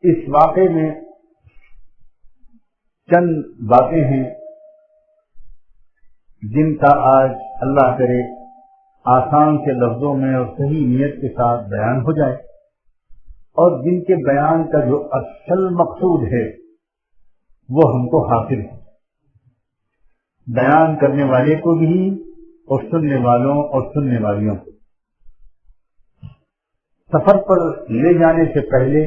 اس واقعے میں چند باتیں ہیں جن کا آج اللہ کرے آسان کے لفظوں میں اور صحیح نیت کے ساتھ بیان ہو جائے، اور جن کے بیان کا جو اصل مقصود ہے وہ ہم کو حاصل ہے، بیان کرنے والے کو بھی اور سننے والوں اور سننے والیوں کو۔ سفر پر لے جانے سے پہلے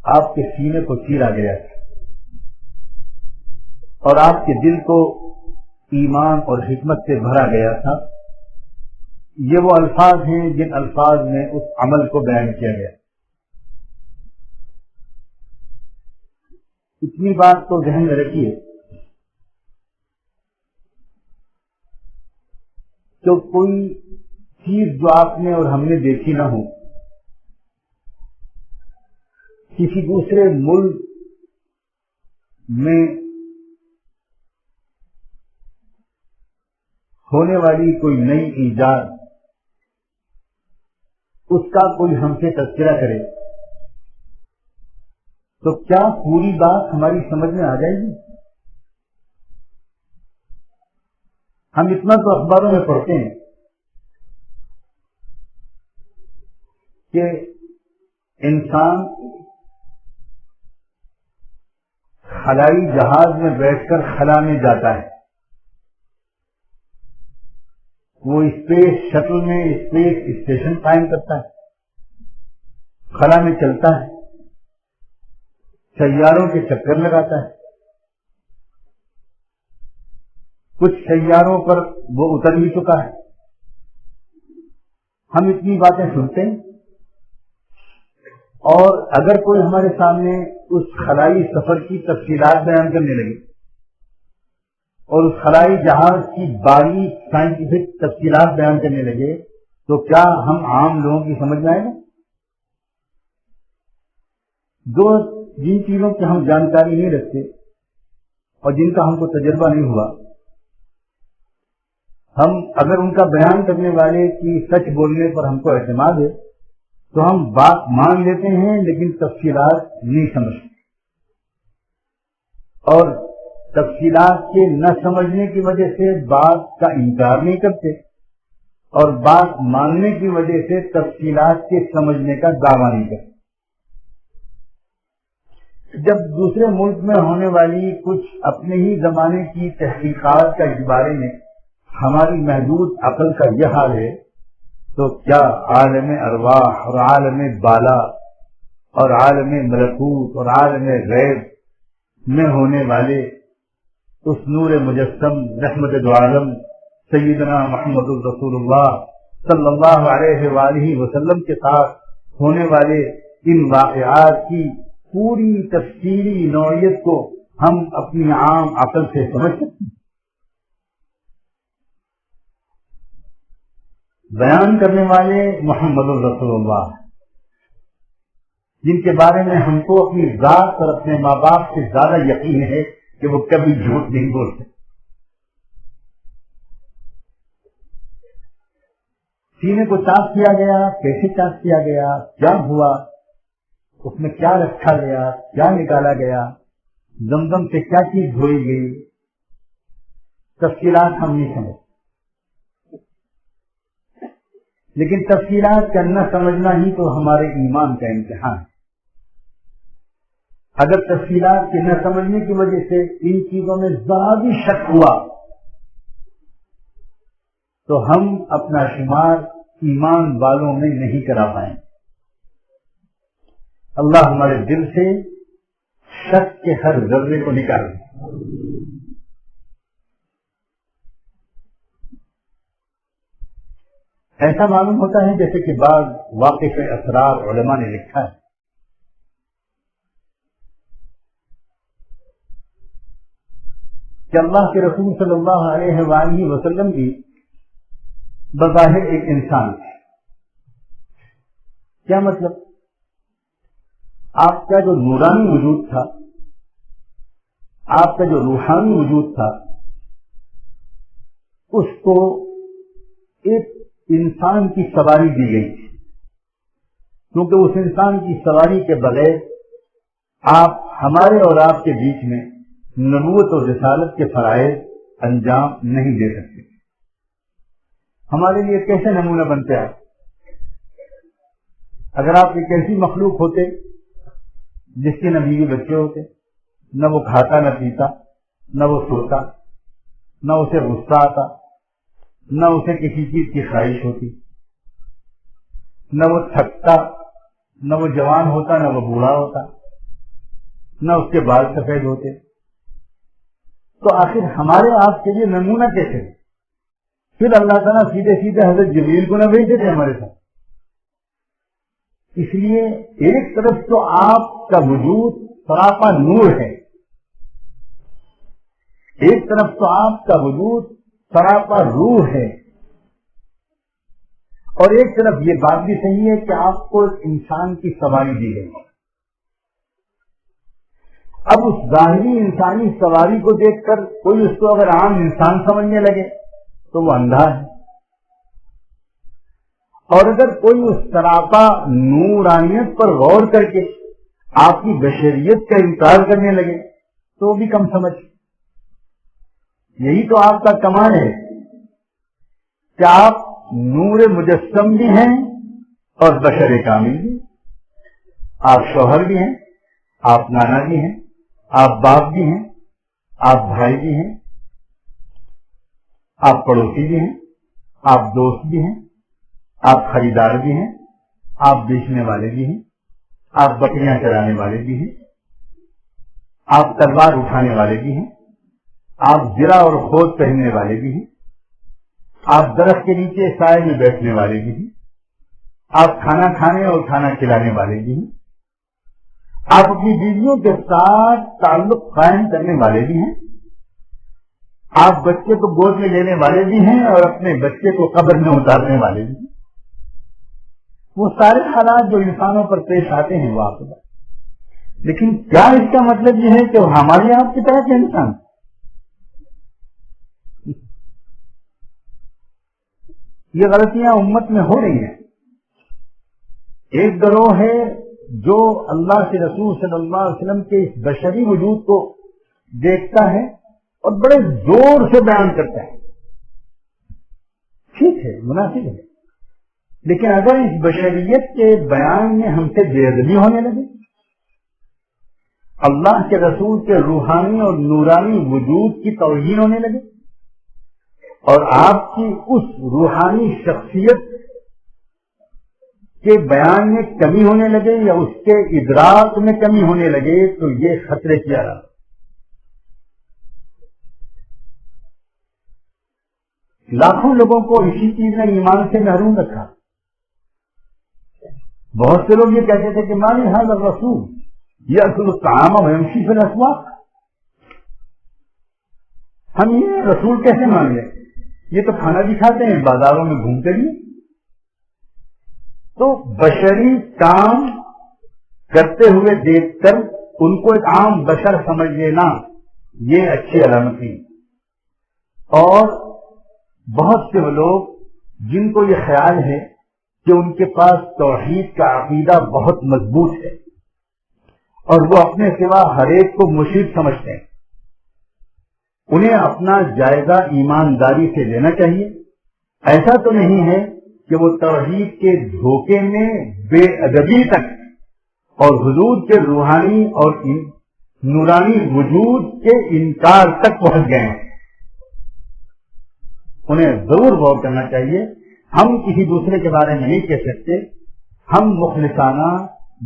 آپ کے سینے کو چیرا گیا تھا اور آپ کے دل کو ایمان اور حکمت سے بھرا گیا تھا۔ یہ وہ الفاظ ہیں جن الفاظ میں اس عمل کو بیان کیا گیا۔ اتنی بات تو ذہن میں رکھیے تو کوئی چیز جو آپ نے اور ہم نے دیکھی نہ ہو، کسی دوسرے ملک میں ہونے والی کوئی نئی ایجاد، اس کا کوئی ہم سے تذکرہ کرے تو کیا پوری بات ہماری سمجھ میں آ جائے گی؟ ہم اتنا تو اخباروں میں پڑھتے ہیں کہ انسان خلائی جہاز میں بیٹھ کر خلا میں جاتا ہے، وہ اسپیس شٹل میں اسپیس اسٹیشن قائم کرتا ہے، خلا میں چلتا ہے، سیاروں کے چکر لگاتا ہے، کچھ سیاروں پر وہ اتر بھی چکا ہے۔ ہم اتنی باتیں سنتے ہیں، اور اگر کوئی ہمارے سامنے اس خلائی سفر کی تفصیلات بیان کرنے لگے اور اس خلائی جہاز کی باریک سائنٹیفک تفصیلات بیان کرنے لگے تو کیا ہم عام لوگوں کی سمجھ میں آئے گا؟ جو جن چیزوں کی ہم جانکاری نہیں رکھتے اور جن کا ہم کو تجربہ نہیں ہوا، ہم اگر ان کا بیان کرنے والے کی سچ بولنے پر ہم کو اعتماد ہے تو ہم بات مان لیتے ہیں لیکن تفصیلات نہیں سمجھتے، اور تفصیلات کے نہ سمجھنے کی وجہ سے بات کا انکار نہیں کرتے، اور بات ماننے کی وجہ سے تفصیلات کے سمجھنے کا دعویٰ نہیں کرتے۔ جب دوسرے ملک میں ہونے والی کچھ اپنے ہی زمانے کی تحقیقات کا اس بارے میں ہماری محدود عقل کا یہ حال ہے تو کیا عالم ارواح اور عالم بالا اور عالم ملکوت اور عالم غیب میں ہونے والے اس نور مجسم رحمت دو عالم سیدنا محمد الرسول اللہ صلی اللہ علیہ وآلہ وسلم کے ساتھ ہونے والے ان واقعات کی پوری تفصیلی نوعیت کو ہم اپنی عام عقل سے سمجھ سکتے ہیں؟ بیان کرنے والے محمد الرسول اللہ، جن کے بارے میں ہم کو اپنی ذات اور اپنے ماں باپ سے زیادہ یقین ہے کہ وہ کبھی جھوٹ نہیں بولتے۔ سینے کو چاک کیا گیا، کیسے چاک کیا گیا، کیا ہوا، اس میں کیا رکھا گیا، کیا نکالا گیا، زمزم سے کیا چیز دھوئی گئی، تفصیلات ہم نہیں سمجھتے، لیکن تفصیلات کا نہ سمجھنا ہی تو ہمارے ایمان کا امتحان ہے۔ اگر تفصیلات کے نہ سمجھنے کی وجہ سے ان چیزوں میں ذرا بھی شک ہوا تو ہم اپنا شمار ایمان والوں میں نہیں کرا پائیں۔ اللہ ہمارے دل سے شک کے ہر ذرے کو نکالے۔ ایسا معلوم ہوتا ہے جیسے کہ بعض واقف اسرار علماء نے لکھا ہے کہ اللہ کے رسول صلی اللہ علیہ وآلہ وسلم بھی بظاہر ایک انسان تھے۔ کیا مطلب؟ آپ کا جو نورانی وجود تھا، آپ کا جو روحانی وجود تھا، اس کو ایک انسان کی سواری دی گئی تھی، کیونکہ اس انسان کی سواری کے بغیر آپ ہمارے اور آپ کے بیچ میں نبوت اور رسالت کے فرائض انجام نہیں دے سکتے. ہمارے لیے کیسے نمونہ بنتے آپ؟ اگر آپ ایک ایسی مخلوق ہوتے جس کے نہ بیوی بچے ہوتے، نہ وہ کھاتا نہ پیتا، نہ وہ سوتا، نہ اسے غصہ آتا، نہ اسے کسی چیز کی خواہش ہوتی، نہ وہ تھکتا، نہ وہ جوان ہوتا، نہ وہ بوڑھا ہوتا، نہ اس کے بال سفید ہوتے، تو آخر ہمارے آپ کے لیے نمونہ کیسے؟ پھر اللہ تعالیٰ سیدھے سیدھے حضرت جبریل کو نہ بھیجتے تھے ہمارے ساتھ. اس لیے ایک طرف تو آپ کا وجود سراپا نور ہے، ایک طرف تو آپ کا وجود سراپا روح ہے، اور ایک طرف یہ بات بھی صحیح ہے کہ آپ کو ایک انسان کی سواری دی گئی ہے. اب اس ظاہری انسانی سواری کو دیکھ کر کوئی اس کو اگر عام انسان سمجھنے لگے تو وہ اندھا ہے، اور اگر کوئی اس سراپا نورانیت پر غور کر کے آپ کی بشریت کا انکار کرنے لگے تو وہ بھی کم سمجھ. یہی تو آپ کا کمال ہے کہ آپ نور مجسم بھی ہیں اور بشر کامل بھی. آپ شوہر بھی ہیں، آپ نانا بھی ہیں، آپ باپ بھی ہیں، آپ بھائی بھی ہیں، آپ پڑوسی بھی ہیں، آپ دوست بھی ہیں، آپ خریدار بھی ہیں، آپ بیچنے والے بھی ہیں، آپ بکریاں چرانے والے بھی ہیں، آپ تلوار اٹھانے والے بھی ہیں، آپ زرہ اور خوذ پہننے والے بھی ہیں، آپ درخت کے نیچے سائے میں بیٹھنے والے بھی ہیں، آپ کھانا کھانے اور کھانا کھلانے والے بھی ہیں، آپ اپنی بیویوں کے ساتھ تعلق قائم کرنے والے بھی ہیں، آپ بچے کو گود میں لینے والے بھی ہیں اور اپنے بچے کو قبر میں اتارنے والے بھی ہیں. وہ سارے حالات جو انسانوں پر پیش آتے ہیں وہ آپ کو. لیکن کیا اس کا مطلب یہ ہے کہ وہ ہمارے آپ کی طرح کے انسان؟ یہ غلطیاں امت میں ہو رہی ہیں. ایک گروہ ہے جو اللہ کے رسول صلی اللہ علیہ وسلم کے اس بشری وجود کو دیکھتا ہے اور بڑے زور سے بیان کرتا ہے. ٹھیک ہے، مناسب ہے، لیکن اگر اس بشریت کے بیان میں ہم سے بے ادبی ہونے لگے، اللہ کے رسول کے روحانی اور نورانی وجود کی توہین ہونے لگے، اور آپ کی اس روحانی شخصیت کے بیان میں کمی ہونے لگے یا اس کے ادراک میں کمی ہونے لگے، تو یہ خطرے کی علامت. لاکھوں لوگوں کو اسی چیز نے ایمان سے محروم رکھا. بہت سے لوگ یہ کہتے تھے کہ مالی هذا الرسول یأکل الطعام ویمشی فی الاسواق. ہم یہ رسول کیسے مان لیں؟ یہ تو کھانا بھی کھاتے ہیں، بازاروں میں گھومتے بھی. تو بشری کام کرتے ہوئے دیکھ کر ان کو ایک عام بشر سمجھ لینا یہ اچھی علامت نہیں. اور بہت سے لوگ جن کو یہ خیال ہے کہ ان کے پاس توحید کا عقیدہ بہت مضبوط ہے اور وہ اپنے سوا ہر ایک کو مشرک سمجھتے ہیں، انہیں اپنا جائزہ ایمانداری سے لینا چاہیے. ایسا تو نہیں ہے کہ وہ توحید کے دھوکے میں بے ادبی تک اور حضور کے روحانی اور نورانی وجود کے انکار تک پہنچ گئے ہیں. انہیں ضرور غور کرنا چاہیے. ہم کسی دوسرے کے بارے میں نہیں کہہ سکتے. ہم مخلصانہ،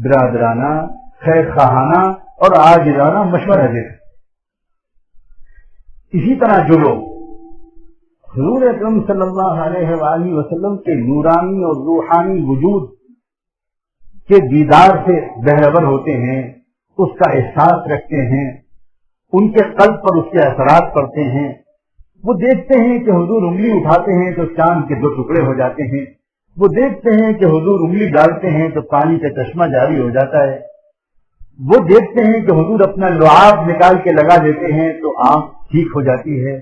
برادرانہ، خیر خواہانہ اور عاجزانہ مشورہ دیتے. اسی طرح جو لوگ حضور اکرم صلی اللہ علیہ وآلہ وسلم کے نورانی اور روحانی وجود کے دیدار سے بہرور ہوتے ہیں، اس کا احساس رکھتے ہیں، ان کے قلب پر اس کے اثرات پڑتے ہیں، وہ دیکھتے ہیں کہ حضور انگلی اٹھاتے ہیں تو چاند کے 2 ٹکڑے ہو جاتے ہیں، وہ دیکھتے ہیں کہ حضور انگلی ڈالتے ہیں تو پانی کا چشمہ جاری ہو جاتا ہے، وہ دیکھتے ہیں کہ حضور اپنا لعاب نکال کے لگا دیتے ہیں تو آنکھ ٹھیک ہو جاتی ہے،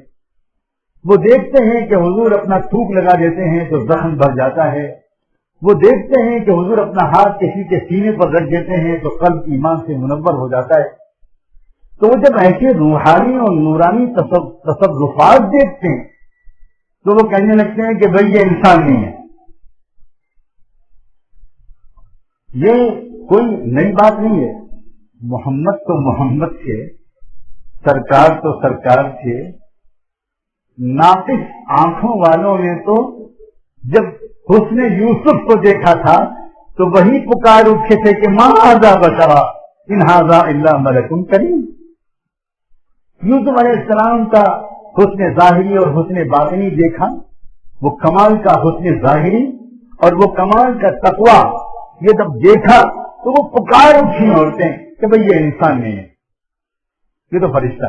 وہ دیکھتے ہیں کہ حضور اپنا تھوک لگا دیتے ہیں تو زخم بھر جاتا ہے، وہ دیکھتے ہیں کہ حضور اپنا ہاتھ کسی کے سینے پر رکھ دیتے ہیں تو قلب ایمان سے منور ہو جاتا ہے. تو وہ جب ایسے روحانی اور نورانی تصرفات دیکھتے ہیں تو وہ کہنے لگتے ہیں کہ بھئی یہ انسان نہیں ہے. یہ کوئی نئی بات نہیں ہے. محمد تو محمد تھے، سرکار تو سرکار تھے. ناقص آنکھوں والوں نے تو جب حسن یوسف کو دیکھا تھا تو وہی پکار اٹھے تھے کہ ما ھذا بشرا ان ھذا الا ملک کریم. یوسف علیہ السلام کا حسن ظاہری اور حسن باطنی دیکھا، وہ کمال کا حسن ظاہری اور وہ کمال کا تقویٰ یہ جب دیکھا تو وہ پکار اٹھی عورتیں کہ بھئی یہ انسان نہیں ہے، یہ تو فرشتہ.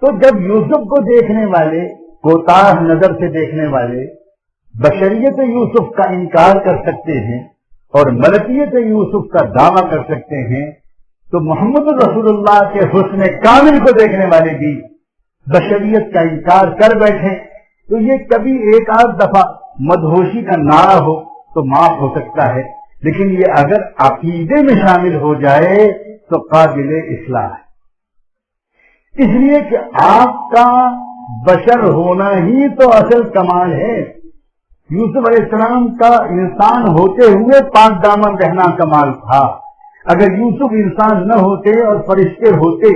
تو جب یوسف کو دیکھنے والے، کوتاہ نظر سے دیکھنے والے بشریت یوسف کا انکار کر سکتے ہیں اور ملکیت یوسف کا دعویٰ کر سکتے ہیں، تو محمد رسول اللہ کے حسن کامل کو دیکھنے والے بھی بشریت کا انکار کر بیٹھے تو یہ کبھی ایک آدھ دفعہ مدہوشی کا نعرہ ہو تو معاف ہو سکتا ہے، لیکن یہ اگر عقیدے میں شامل ہو جائے تو قابل اصلاح ہے. اس لیے کہ آپ کا بشر ہونا ہی تو اصل کمال ہے. یوسف علیہ السلام کا انسان ہوتے ہوئے پاک دامن رہنا کمال تھا. اگر یوسف انسان نہ ہوتے اور فرشتے ہوتے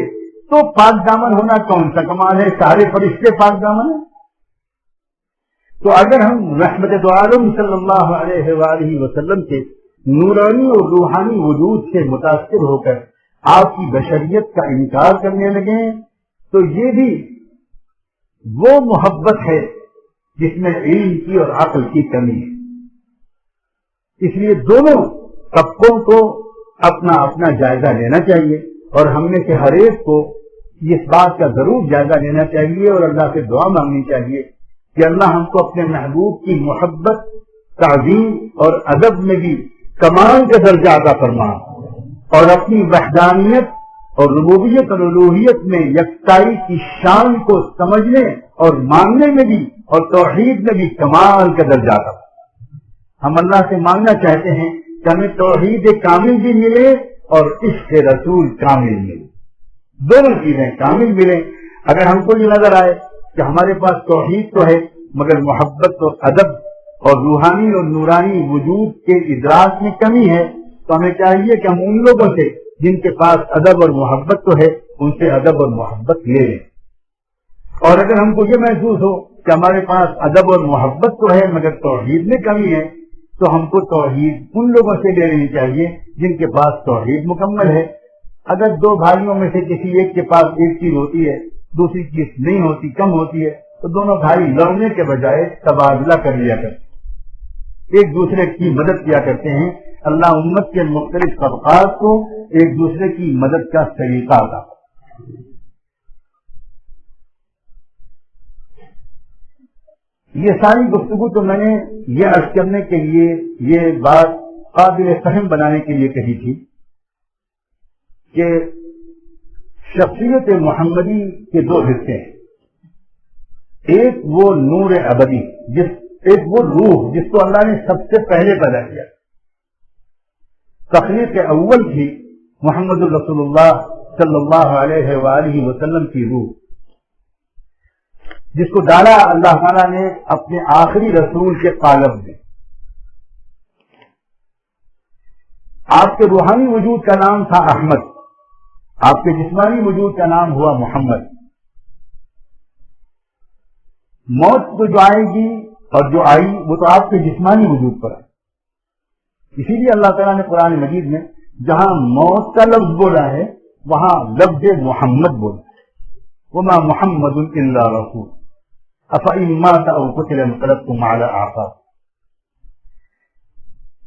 تو پاک دامن ہونا کون سا کمال ہے؟ سارے فرشتے پاک دامن ہیں. تو اگر ہم رحمت دو عالم صلی اللہ علیہ وآلہ وسلم کے نورانی اور روحانی وجود سے متاثر ہو کر آپ کی بشریت کا انکار کرنے لگے تو یہ بھی وہ محبت ہے جس میں علم کی اور عقل کی کمی ہے. اس لیے دونوں طبقوں کو اپنا اپنا جائزہ لینا چاہیے اور ہم میں سے ہر ایک کو اس بات کا ضرور جائزہ لینا چاہیے اور اللہ سے دعا مانگنی چاہیے کہ اللہ ہم کو اپنے محبوب کی محبت، تعظیم اور ادب میں بھی کمال کا درجہ عطا فرما اور اپنی وحدانیت اور ربوبیت اور الوہیت میں یکتائی کی شان کو سمجھنے اور ماننے میں بھی اور توحید میں بھی کمال کا درجہ عطا. ہم اللہ سے مانگنا چاہتے ہیں کہ ہمیں توحید کامل بھی ملے اور عشق رسول کامل ملے، دونوں چیزیں کامل ملیں. اگر ہم کو یہ نظر آئے کہ ہمارے پاس توحید تو ہے مگر محبت اور ادب اور روحانی اور نورانی وجود کے ادراک میں کمی ہے تو ہمیں چاہیے کہ ہم ان لوگوں سے جن کے پاس ادب اور محبت تو ہے ان سے ادب اور محبت لے لیں. اور اگر ہم کو یہ محسوس ہو کہ ہمارے پاس ادب اور محبت تو ہے مگر توحید میں کمی ہے تو ہم کو توحید ان لوگوں سے لے لینی چاہیے جن کے پاس توحید مکمل ہے. اگر دو بھائیوں میں سے کسی ایک کے پاس ایک چیز ہوتی ہے دوسری چیز نہیں ہوتی، کم ہوتی ہے، تو دونوں بھائی لڑنے کے بجائے تبادلہ کر لیا کرتے ہیں، ایک دوسرے کی مدد کیا کرتے ہیں. اللہ امت کے مختلف طبقات کو ایک دوسرے کی مدد کا طریقہ تھا. یہ ساری گفتگو تو میں نے یہ عرض کرنے کے لیے، یہ بات قابل فہم بنانے کے لیے کہی تھی کہ شخصیت محمدی کے دو حصے ہیں. ایک وہ نور ابدی، ایک وہ روح جس کو اللہ نے سب سے پہلے پیدا کیا. تخلیق اول تھی محمد رسول اللہ صلی اللہ علیہ وآلہ وسلم کی روح، جس کو ڈالا اللہ تعالیٰ نے اپنے آخری رسول کے قالب میں. آپ کے روحانی وجود کا نام تھا احمد، آپ کے جسمانی وجود کا نام ہوا محمد. موت تو جو آئے گی اور جو آئی وہ تو آپ کے جسمانی وجود پر ہے. اسی لیے اللہ تعالیٰ نے قرآن مجید میں جہاں موت کا لفظ بولا ہے وہاں لفظ محمد بولا ہے. وما محمد الا رسول افإن مات او قتل انقلبتم على اعقابكم.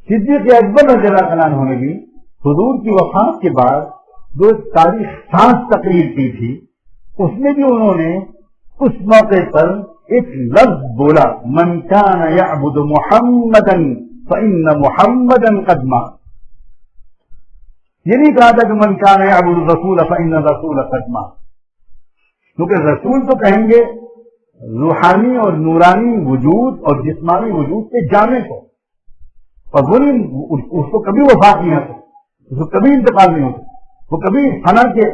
صدیق اکبر رضی اللہ عنہ نے بھی حضور کی وفات کے بعد جو تاریخ سانس تقریر کی تھی اس میں بھی انہوں نے اس موقع پر ایک لفظ بولا، من کان یعبد محمدا فإن محمدا قد مات. یہ نہیں کہا تھا کہ من کان یعبد الرسول فإن الرسول قد مات، کیونکہ رسول تو کہیں گے روحانی اور نورانی وجود اور جسمانی وجود کے جامع کو، اور وہ نہیں، اس کو کبھی وفات نہیں ہوتا، اس کو کبھی انتقال نہیں ہوتا، وہ کبھی فنا کے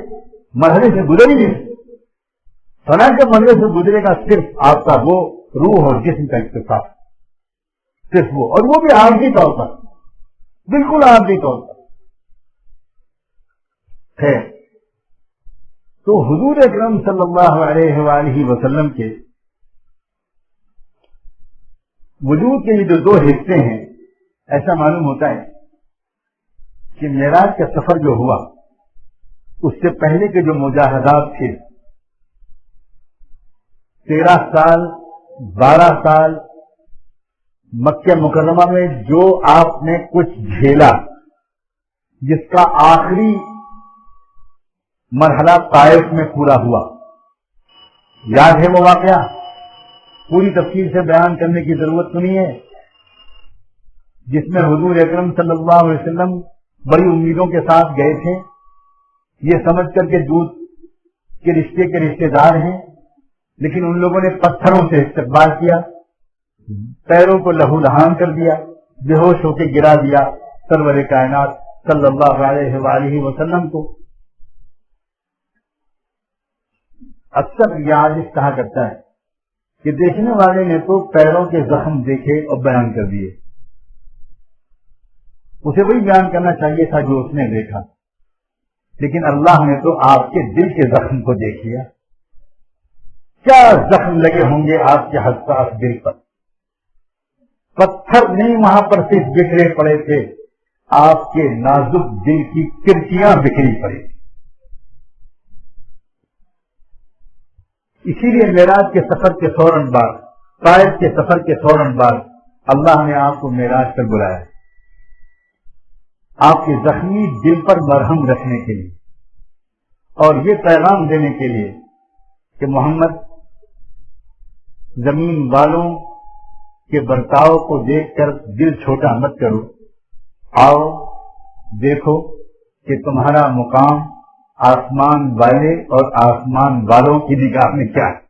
مرحلے سے گزر ہی نہیں، فنا کے مرحلے سے گزرے گا صرف آپ کا وہ روح اور جسم کا اتفاق، صرف وہ، اور وہ بھی عارضی طور پر، بالکل عارضی طور پر ہے۔ تو حضور اکرم صلی اللہ علیہ وآلہ وسلم کے وجود کے یہ جو دو حصے ہیں، ایسا معلوم ہوتا ہے کہ معراج کا سفر جو ہوا اس سے پہلے کے جو مجاہدات تھے، 13 سال 12 سال مکہ مکرمہ میں جو آپ نے کچھ جھیلا، جس کا آخری مرحلہ طائف میں پورا ہوا، یاد ہے وہ واقعہ؟ پوری تفصیل سے بیان کرنے کی ضرورت تو نہیں ہے، جس میں حضور اکرم صلی اللہ علیہ وسلم بڑی امیدوں کے ساتھ گئے تھے، یہ سمجھ کر کے دودھ کے رشتے کے رشتے دار ہیں، لیکن ان لوگوں نے پتھروں سے استقبال کیا، پیروں کو لہو لہان کر دیا، بے ہوش ہو کے گرا دیا سرور کائنات صلی اللہ علیہ وآلہ وسلم کو۔ اکثر یہ عاجز کہا کرتا ہے کہ دیکھنے والے نے تو پیروں کے زخم دیکھے اور بیان کر دیے، اسے وہی بیان کرنا چاہیے تھا جو اس نے دیکھا، لیکن اللہ نے تو آپ کے دل کے زخم کو دیکھ لیا۔ کیا زخم لگے ہوں گے آپ کے حساس دل پر، پتھر نہیں وہاں پر صرف بکھرے پڑے تھے، آپ کے نازک دل کی کرچیاں بکھری پڑی۔ اسی لیے معراج کے سفر کے فوراً بعد، طائف کے سفر کے فوراً بعد اللہ نے آپ کو معراج پر بلایا، آپ کے زخمی دل پر مرہم رکھنے کے لیے، اور یہ پیغام دینے کے لیے کہ محمد زمین والوں کے برتاؤ کو دیکھ کر دل چھوٹا مت کرو، آؤ دیکھو کہ تمہارا مقام آسمان والے اور آسمان والوں کی نگاہ میں کیا ہے۔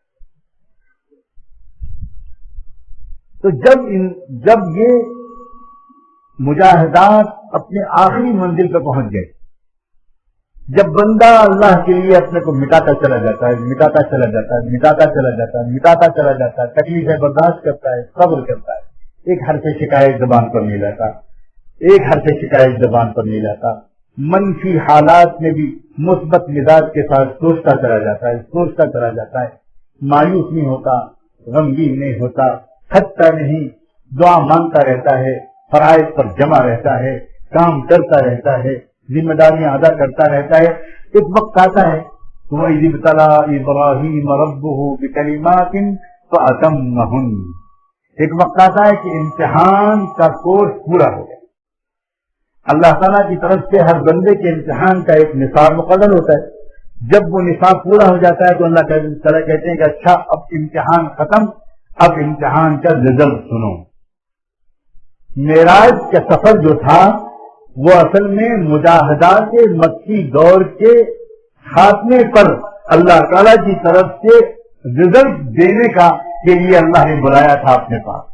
تو جب یہ مجاہدات اپنے آخری منزل پہ پہنچ گئے، جب بندہ اللہ کے لیے اپنے کو مٹاتا چلا جاتا ہے، مٹاتا چلا جاتا ہے، مٹاتا چلا جاتا ہے، مٹاتا چلا جاتا ہے، تکلیفیں برداشت کرتا ہے، صبر کرتا ہے، ایک حرف شکایت زبان پر نہیں لاتا، ایک حرف شکایت زبان پر نہیں لاتا، منفی حالات میں بھی مثبت مزاج کے ساتھ سوچتا چلا جاتا ہے، سوچتا چلا جاتا ہے، مایوس نہیں ہوتا، غمگین نہیں ہوتا، تھکتا نہیں، دعا مانگتا رہتا ہے، فرائض پر جمع رہتا ہے، کام کرتا رہتا ہے، ذمہ داریاں ادا کرتا رہتا ہے۔ ایک وقت آتا ہے وَإِذِ ابْتَلَىٰ إِبْرَاهِيمَ رَبُّهُ بِكَلِمَاتٍ فَأَتَمَّهُنَّ، ایک وقت آتا ہے کہ امتحان کا کورس پورا ہو گیا۔ اللہ تعالیٰ کی طرف سے ہر بندے کے امتحان کا ایک نصاب مقرر ہوتا ہے، جب وہ نصاب پورا ہو جاتا ہے تو اللہ تعالیٰ کہتے ہیں کہ اچھا اب امتحان ختم، اب امتحان کا رزلٹ سنو۔ معراج کا سفر جو تھا وہ اصل میں مجاہدات مکی دور کے خاتمے پر اللہ تعالیٰ کی طرف سے رزلٹ دینے کا کے لیے اللہ نے بلایا تھا اپنے پاس۔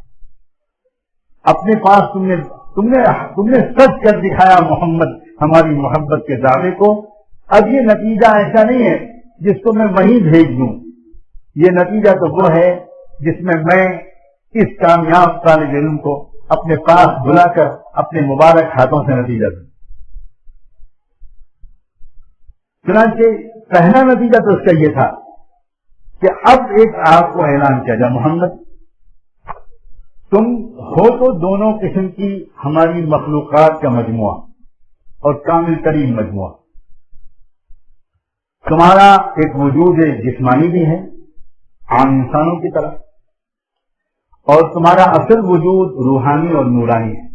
اپنے پاس تم نے سچ کر دکھایا محمد ہماری محبت کے دعوے کو۔ اب یہ نتیجہ ایسا نہیں ہے جس کو میں وہیں بھیج دوں، یہ نتیجہ تو وہ ہے جس میں اس کامیاب طالب علم کو اپنے پاس بلا کر اپنے مبارک ہاتھوں سے نتیجہ دوں۔ چنانچہ پہلا نتیجہ تو اس کا یہ تھا کہ اب ایک آپ کو اعلان کیا جائے، محمد تم ہو تو دونوں قسم کی ہماری مخلوقات کا مجموعہ اور کامل ترین مجموعہ، تمہارا ایک وجود جسمانی بھی ہے عام انسانوں کی طرح، اور تمہارا اصل وجود روحانی اور نورانی ہے۔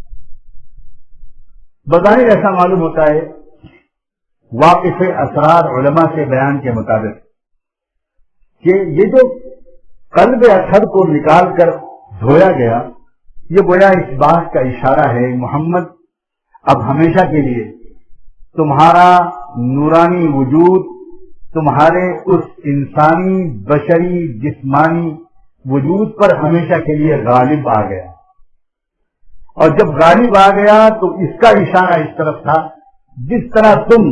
بظاہر ایسا معلوم ہوتا ہے واقف اسرار علماء کے بیان کے مطابق کہ یہ جو قلب اطہر کو نکال کر دھویا گیا، یہ گویا اس بات کا اشارہ ہے محمد اب ہمیشہ کے لیے تمہارا نورانی وجود تمہارے اس انسانی بشری جسمانی وجود پر ہمیشہ کے لیے غالب آ گیا، اور جب غالب آ گیا تو اس کا اشارہ اس طرف تھا جس طرح تم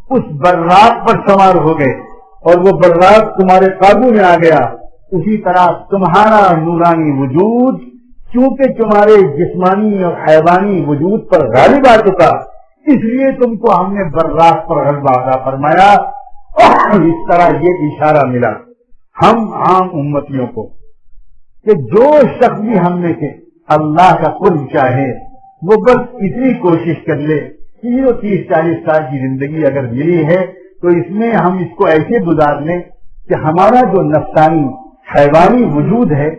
اس براق پر سوار ہو گئے اور وہ براق تمہارے قابو میں آ گیا، اسی طرح تمہارا نورانی وجود چونکہ تمہارے جسمانی اور حیوانی وجود پر غالب آ چکا، اس لیے تم کو ہم نے براق پر غلبہ عطا فرمایا۔ اس طرح یہ اشارہ ملا ہم عام امتیوں کو کہ جو شخص بھی ہم نے کہ اللہ کا قرب چاہے وہ بس اتنی کوشش کر لے کہ یہ 30-40 سال کی زندگی اگر ملی ہے تو اس میں ہم اس کو ایسے گزار لیں کہ ہمارا جو نفسانی حیوانی وجود ہے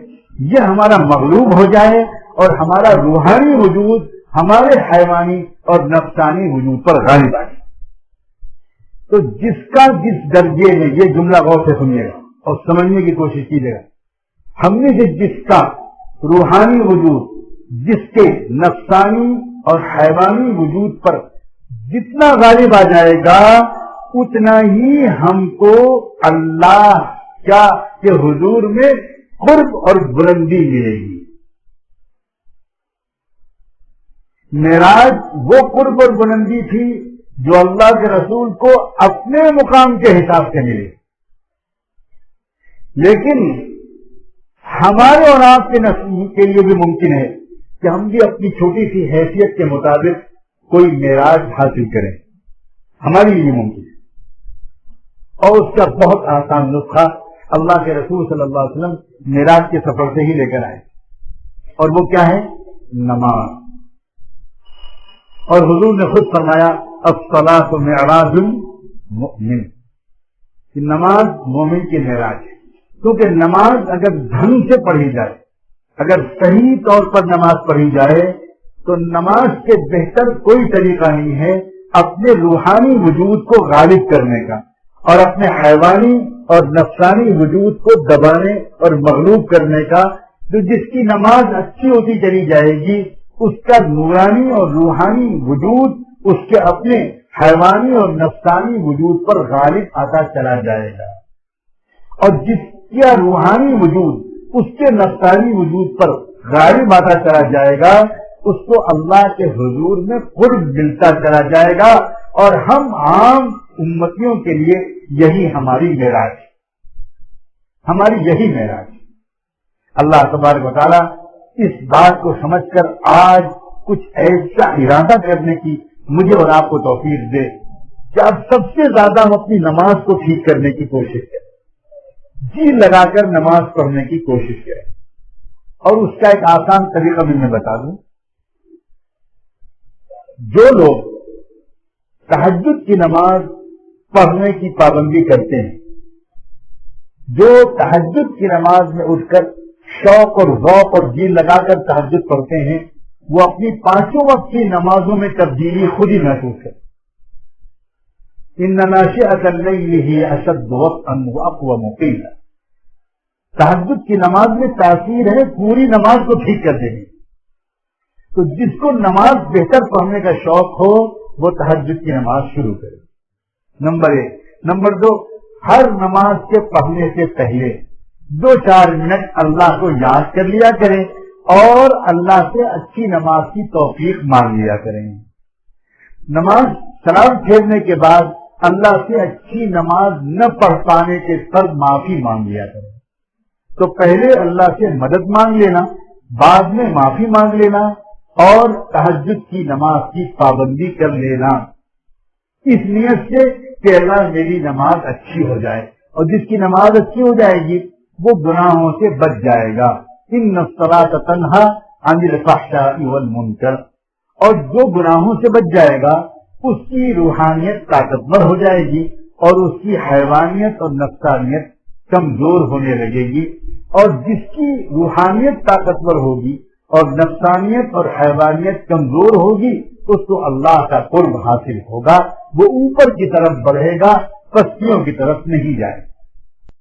یہ ہمارا مغلوب ہو جائے اور ہمارا روحانی وجود ہمارے حیوانی اور نفسانی وجود پر غالب آ جائے۔ تو جس کا جس درجے میں، یہ جملہ غور سے سنیے گا اور سمجھنے کی کوشش کیجیے گا، ہم نے سے جس کا روحانی وجود جس کے نفسانی اور حیوانی وجود پر جتنا غالب آ جائے گا اتنا ہی ہم کو اللہ کیا کہ حضور میں قرب اور بلندی ملے گی۔ معراج وہ قرب اور بلندی تھی جو اللہ کے رسول کو اپنے مقام کے حساب سے ملے، لیکن ہمارے اور آپ کے لیے بھی ممکن ہے کہ ہم بھی اپنی چھوٹی سی حیثیت کے مطابق کوئی معراج حاصل کریں، ہمارے لیے ممکن ہے۔ اور اس کا بہت آسان نسخہ اللہ کے رسول صلی اللہ علیہ وسلم معراج کے سفر سے ہی لے کر آئے، اور وہ کیا ہے؟ نماز۔ اور حضور نے خود فرمایا الصلاۃ معراج المؤمن، کہ نماز مومن کی معراج ہے، کیونکہ نماز اگر ڈھنگ سے پڑھی جائے، اگر صحیح طور پر نماز پڑھی جائے تو نماز کے بہتر کوئی طریقہ نہیں ہے اپنے روحانی وجود کو غالب کرنے کا اور اپنے حیوانی اور نفسانی وجود کو دبانے اور مغلوب کرنے کا۔ تو جس کی نماز اچھی ہوتی چلی جائے گی اس کا نورانی اور روحانی وجود اس کے اپنے حیوانی اور نفسانی وجود پر غالب آتا چلا جائے گا، اور جس کا روحانی وجود اس کے نفسانی وجود پر غالب آتا چلا جائے گا اس کو اللہ کے حضور میں قرب ملتا چلا جائے گا، اور ہم عام امتیوں کے لیے یہی ہماری معراج، ہماری یہی معراج۔ اللہ تبارک و تعالیٰ اس بات کو سمجھ کر آج کچھ ایسا ارادہ کرنے کی مجھے اور آپ کو توفیق دے کہ اب سب سے زیادہ ہم اپنی نماز کو ٹھیک کرنے کی کوشش کریں، جی لگا کر نماز پڑھنے کی کوشش کریں۔ اور اس کا ایک آسان طریقہ بھی میں بتا دوں، جو لوگ تہجد کی نماز پڑھنے کی پابندی کرتے ہیں، جو تہجد کی نماز میں اٹھ کر شوق اور ذوق اور جی لگا کر تہجد پڑھتے ہیں، وہ اپنی 5 وقت کی نمازوں میں تبدیلی خود ہی محسوس کرتے۔ ان ناشئۃ اللیل ہی اشد وقتا واقوم قیلا، تہجد کی نماز میں تاثیر ہے پوری نماز کو ٹھیک کر دے گی۔ تو جس کو نماز بہتر پڑھنے کا شوق ہو وہ تہجد کی نماز شروع کرے، نمبر 1۔ نمبر 2، ہر نماز کے پڑھنے سے پہلے 2-4 منٹ اللہ کو یاد کر لیا کریں اور اللہ سے اچھی نماز کی توفیق مانگ لیا کریں۔ نماز سلام پھیرنے کے بعد اللہ سے اچھی نماز نہ پڑھ پانے کے سبب معافی مانگ لیا کریں۔ تو پہلے اللہ سے مدد مانگ لینا، بعد میں معافی مانگ لینا اور تہجد کی نماز کی پابندی کر لینا، اس نیت سے کہ اللہ میری نماز اچھی ہو جائے، اور جس کی نماز اچھی ہو جائے گی وہ گناہوں سے بچ جائے گا۔ ان الصلاۃ تنہی عن الفحشاء والمنکر، اور جو گناہوں سے بچ جائے گا اس کی روحانیت طاقتور ہو جائے گی اور اس کی حیوانیت اور نفسانیت کمزور ہونے لگے گی، اور جس کی روحانیت طاقتور ہوگی اور نفسانیت اور حیوانیت کمزور ہوگی اس کو اللہ کا قرب حاصل ہوگا، وہ اوپر کی طرف بڑھے گا، پستیوں کی طرف نہیں جائے گا۔